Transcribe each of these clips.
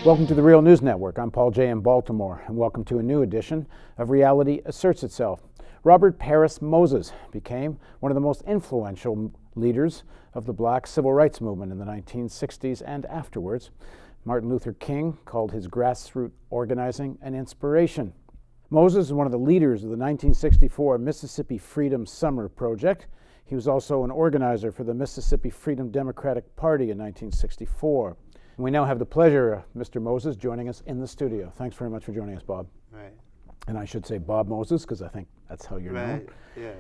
Welcome to the Real News Network. I'm Paul J. in Baltimore, and welcome to a new edition of Reality Asserts Itself. Robert Paris Moses became one of the most influential leaders of the black civil rights movement in the 1960s and afterwards. Martin Luther King called his grassroots organizing an inspiration. Moses is one of the leaders of the 1964 Mississippi Freedom Summer Project. He was also an organizer for the Mississippi Freedom Democratic Party in 1964. We now have the pleasure of Mr. Moses joining us in the studio. Thanks very much for joining us, Bob. Right. And I should say Bob Moses, because I think that's how you're known. Yeah.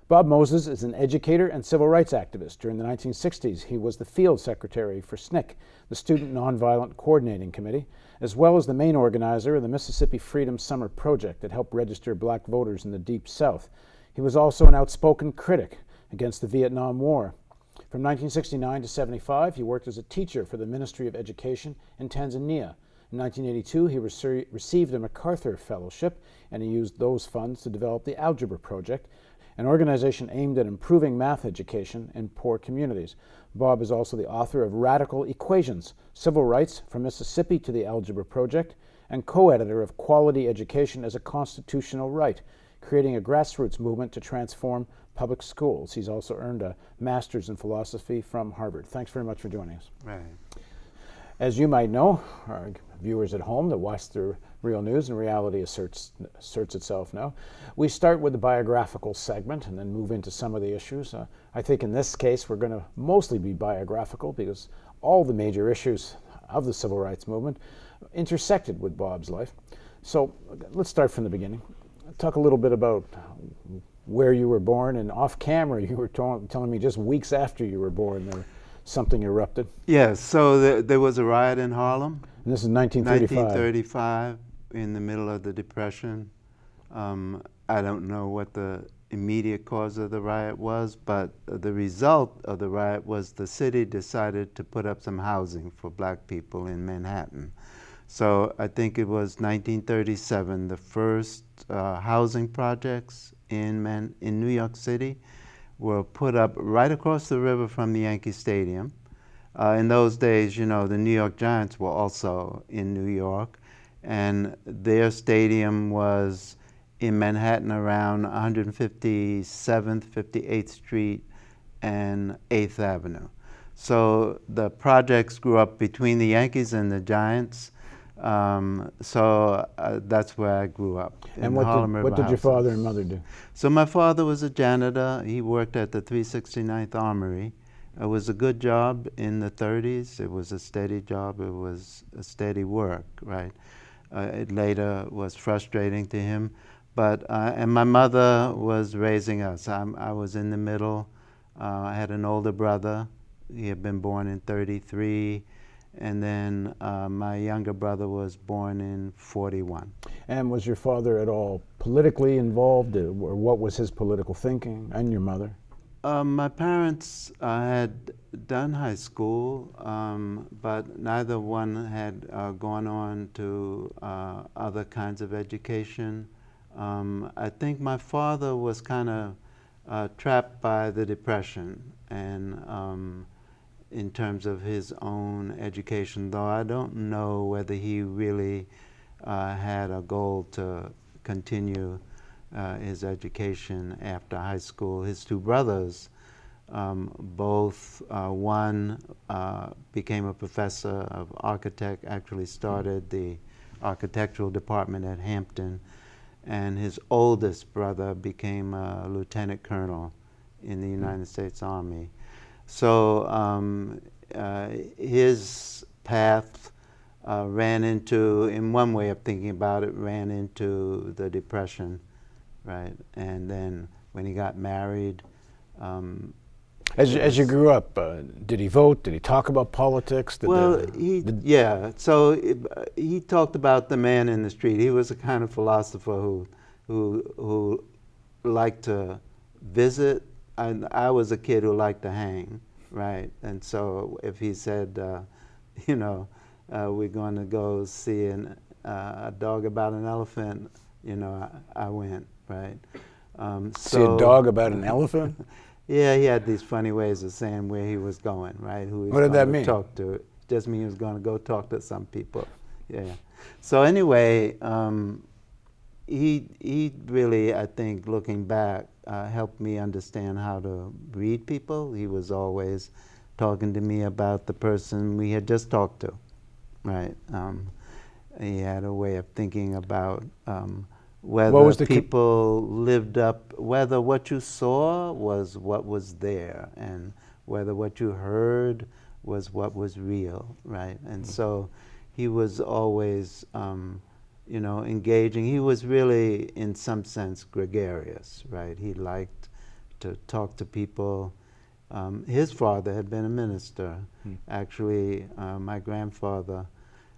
Bob Moses is an educator and civil rights activist. During the 1960s, he was the field secretary for SNCC, the Student Nonviolent Coordinating Committee, as well as the main organizer of the Mississippi Freedom Summer Project that helped register black voters in the Deep South. He was also an outspoken critic against the Vietnam War. From 1969 to 75, he worked as a teacher for the Ministry of Education in Tanzania. In 1982, he received a MacArthur Fellowship, and he used those funds to develop the Algebra Project, an organization aimed at improving math education in poor communities. Bob is also the author of Radical Equations, Civil Rights from Mississippi to the Algebra Project, and co-editor of Quality Education as a Constitutional Right, creating a grassroots movement to transform public schools. He's also earned a master's in philosophy from Harvard. Thanks very much for joining us. Right. As you might know, our viewers at home that watch the Real News and Reality Asserts Itself now, we start with the biographical segment and then move into some of the issues. I think in this case we're going to mostly be biographical because all the major issues of the civil rights movement intersected with Bob's life. So let's start from the beginning. Talk a little bit about where you were born, and off camera you were telling me just weeks after you were born something erupted. Yes, so there was a riot in Harlem. And this is 1935. 1935, in the middle of the Depression. I don't know what the immediate cause of the riot was, but the result of the riot was the city decided to put up some housing for black people in Manhattan. So I think it was 1937, the first housing projects in New York City were put up right across the river from the Yankee Stadium. In those days, you know, the New York Giants were also in New York, and their stadium was in Manhattan around 157th, 58th Street, and 8th Avenue. So the projects grew up between the Yankees and the Giants. So that's where I grew up. And what did your father and mother do? So my father was a janitor. He worked at the 369th Armory. It was a good job in the 30s. It was a steady job. It was a steady work, right? It later was frustrating to him. But, and my mother was raising us. I was in the middle. I had an older brother. He had been born in 33. And then my younger brother was born in 41. And was your father at all politically involved, or what was his political thinking, and your mother? My parents had done high school, but neither one had gone on to other kinds of education. I think my father was kind of trapped by the Depression, and in terms of his own education, though I don't know whether he really had a goal to continue his education after high school. His two brothers, both, one became a professor of architect, actually started the architectural department at Hampton, and his oldest brother became a lieutenant colonel in the United States Army. So his path ran into, in one way of thinking about it, ran into the Depression, right? And then when he got married. As you grew up, did he vote? Did he talk about politics? Yeah. So he talked about the man in the street. He was a kind of philosopher who liked to visit. I was a kid who liked to hang, right? And so if he said, you know, we're going to go see a dog about an elephant, you know, I went, right? See a dog about an elephant? Yeah, he had these funny ways of saying where he was going, right? Who he was What did that going to mean? Talk to. Just mean he was going to go talk to some people. Yeah. So anyway, he really, I think, looking back, helped me understand how to read people. He was always talking to me about the person we had just talked to, right? He had a way of thinking about whether people lived up, whether what you saw was what was there, and whether what you heard was what was real, right? And so he was always, engaging. He was really, in some sense, gregarious, right? He liked to talk to people. His father had been a minister. Actually, my grandfather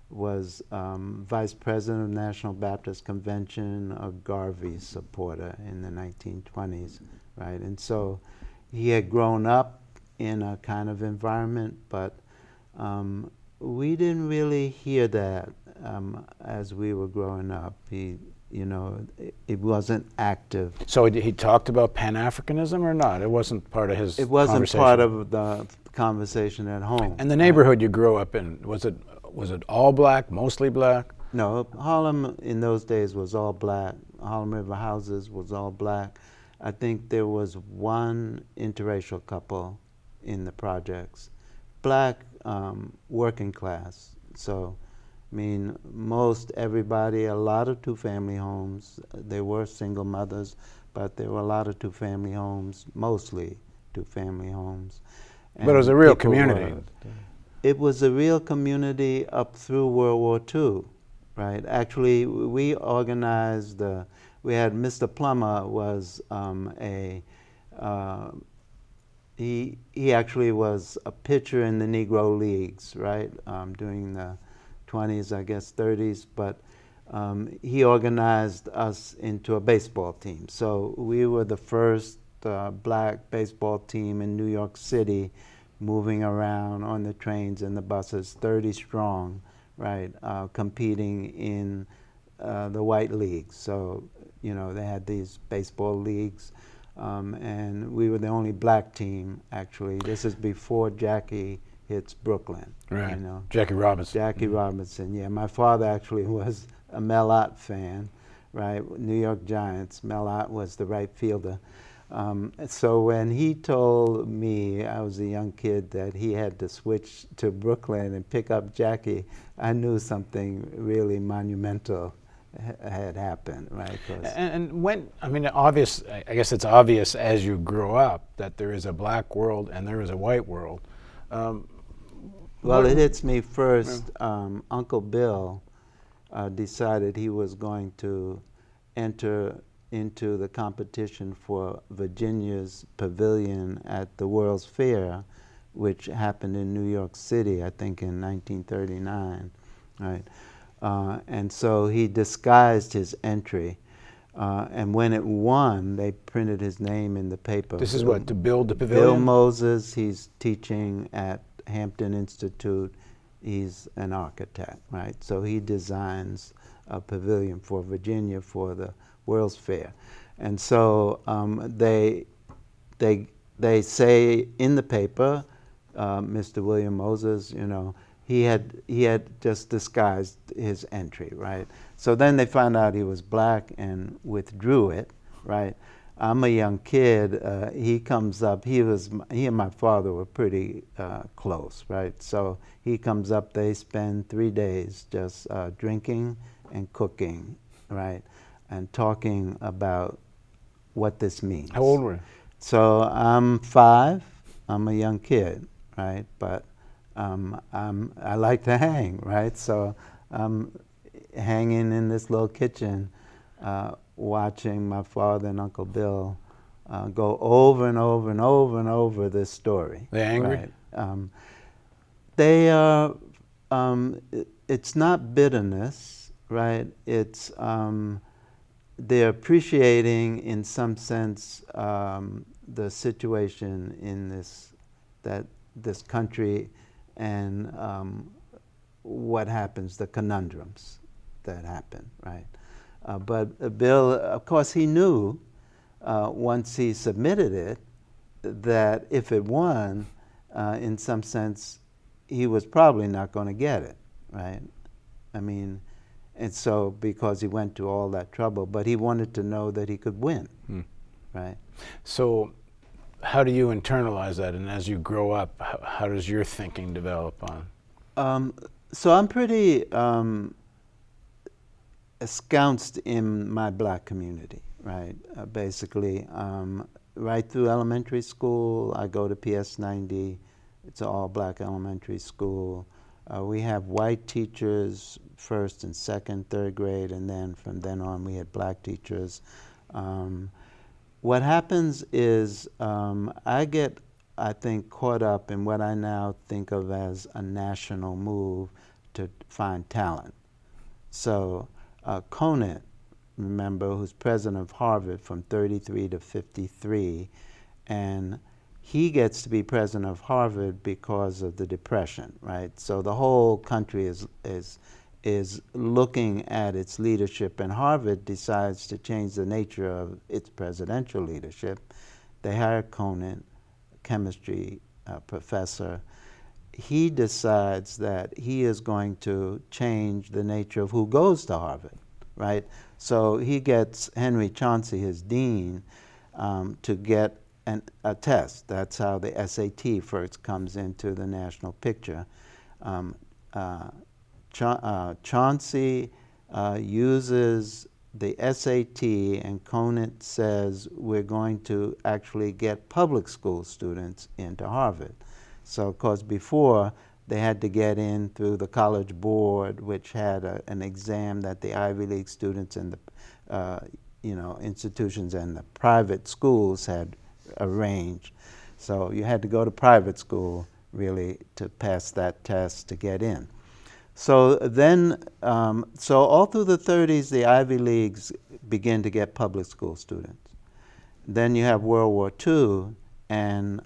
was vice president of National Baptist Convention, a Garvey supporter in the 1920s, right? And so he had grown up in a kind of environment, but we didn't really hear that as we were growing up. It wasn't active. So he talked about Pan-Africanism or not? It wasn't part of his It wasn't conversation. part of the conversation at home. And the neighborhood you grew up in, was it all black, mostly black? No, Harlem in those days was all black. Harlem River Houses was all black. I think there was one interracial couple in the projects. Black, working class. So, I mean, most everybody, a lot of two-family homes. There were single mothers, but there were a lot of two-family homes, mostly two-family homes. But it was a real community. It was a real community up through World War II, right? Actually, we organized, we had Mr. Plummer was he actually was a pitcher in the Negro Leagues, right? During the 20s, I guess 30s, but he organized us into a baseball team. So we were the first black baseball team in New York City, moving around on the trains and the buses, 30 strong, right, competing in the white leagues. So, they had these baseball leagues, and we were the only black team, actually. This is before Jackie hits Brooklyn. Right, Jackie Robinson. Jackie Robinson, yeah. My father actually was a Mel Ott fan, right, New York Giants. Mel Ott was the right fielder. So when he told me, I was a young kid, that he had to switch to Brooklyn and pick up Jackie, I knew something really monumental had happened, right? And when, I mean, obvious, I guess it's obvious as you grow up that there is a black world and there is a white world. Well, it hits me first. Uncle Bill decided he was going to enter into the competition for Virginia's pavilion at the World's Fair, which happened in New York City, I think in 1939, right? And so he disguised his entry. And when it won, they printed his name in the paper. This is what, to build the pavilion? Bill Moses, he's teaching at Hampton Institute. He's an architect, right? So he designs a pavilion for Virginia for the World's Fair. And so they say in the paper, Mr. William Moses, he had just disguised his entry, right? So then they found out he was black and withdrew it, right? I'm a young kid. He comes up. He and my father were pretty close, right? So he comes up. They spend 3 days just drinking and cooking, right, and talking about what this means. How old were you? So I'm 5. I'm a young kid, right? But I like to hang, right? So I'm hanging in this little kitchen, watching my father and Uncle Bill go over and over and over and over this story. They angry? Right? They are. It's not bitterness, right? It's they're appreciating, in some sense, the situation in this country and what happens, the conundrums that happen, right? But Bill, of course, he knew once he submitted it that if it won, in some sense, he was probably not going to get it, right? I mean, and so because he went to all that trouble, but he wanted to know that he could win, right? So how do you internalize that? And as you grow up, how does your thinking develop on? So I'm pretty ensconced in my black community, right? Basically, right through elementary school, I go to PS 90. It's an all-black elementary school. We have white teachers, first and second, third grade, and then from then on we had black teachers. What happens is I get, I think, caught up in what I now think of as a national move to find talent. So Conant, remember, who's president of Harvard from 33 to 53, and he gets to be president of Harvard because of the Depression, right? So the whole country is looking at its leadership, and Harvard decides to change the nature of its presidential leadership. They hire Conant, chemistry professor. He decides that he is going to change the nature of who goes to Harvard, right? So he gets Henry Chauncey, his dean, to get a test. That's how the SAT first comes into the national picture. Chauncey uses the SAT, and Conant says we're going to actually get public school students into Harvard. So, of course, before they had to get in through the College Board, which had an exam that the Ivy League students and the institutions and the private schools had arranged. So you had to go to private school really to pass that test to get in. So then, so all through the 30s, the Ivy Leagues begin to get public school students. Then you have World War II, and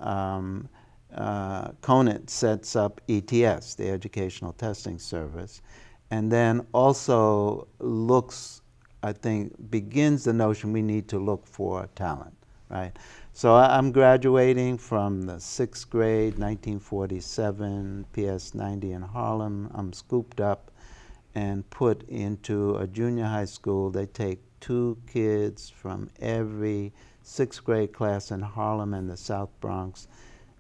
Conant sets up ETS, the Educational Testing Service, and then also looks, I think, begins the notion we need to look for talent, right? So I'm graduating from the 6th grade, 1947, PS 90 in Harlem. I'm scooped up and put into a junior high school. They take 2 kids from every 6th grade class in Harlem and the South Bronx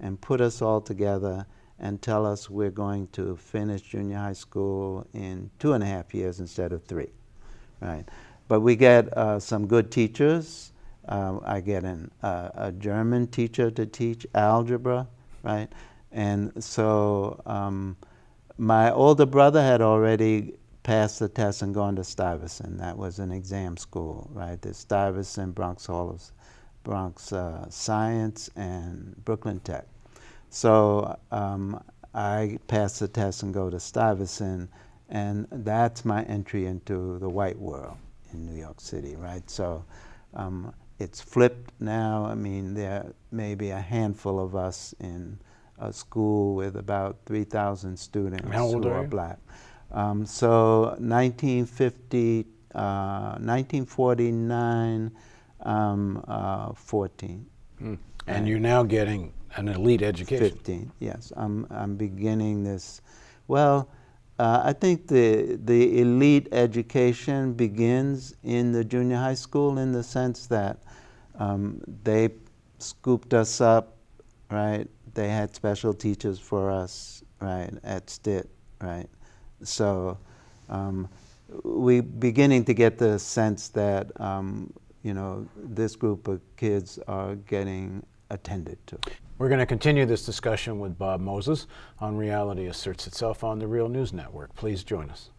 and put us all together and tell us we're going to finish junior high school in 2.5 years instead of 3, right? But we get some good teachers. I get a German teacher to teach algebra, right? And so my older brother had already passed the test and gone to Stuyvesant. That was an exam school, right? There's Stuyvesant, Bronx Science, and Brooklyn Tech. So I pass the test and go to Stuyvesant, and that's my entry into the white world in New York City, right? So it's flipped now. I mean, there may be a handful of us in a school with about 3,000 students who are black. So 1949, 14. And you're now getting an elite education. 15, yes. I'm beginning this. Well, I think the elite education begins in the junior high school in the sense that they scooped us up, right? They had special teachers for us, right, at Stitt, right? So we're beginning to get the sense that, this group of kids are getting attended to. We're going to continue this discussion with Bob Moses on Reality Asserts Itself on the Real News Network. Please join us.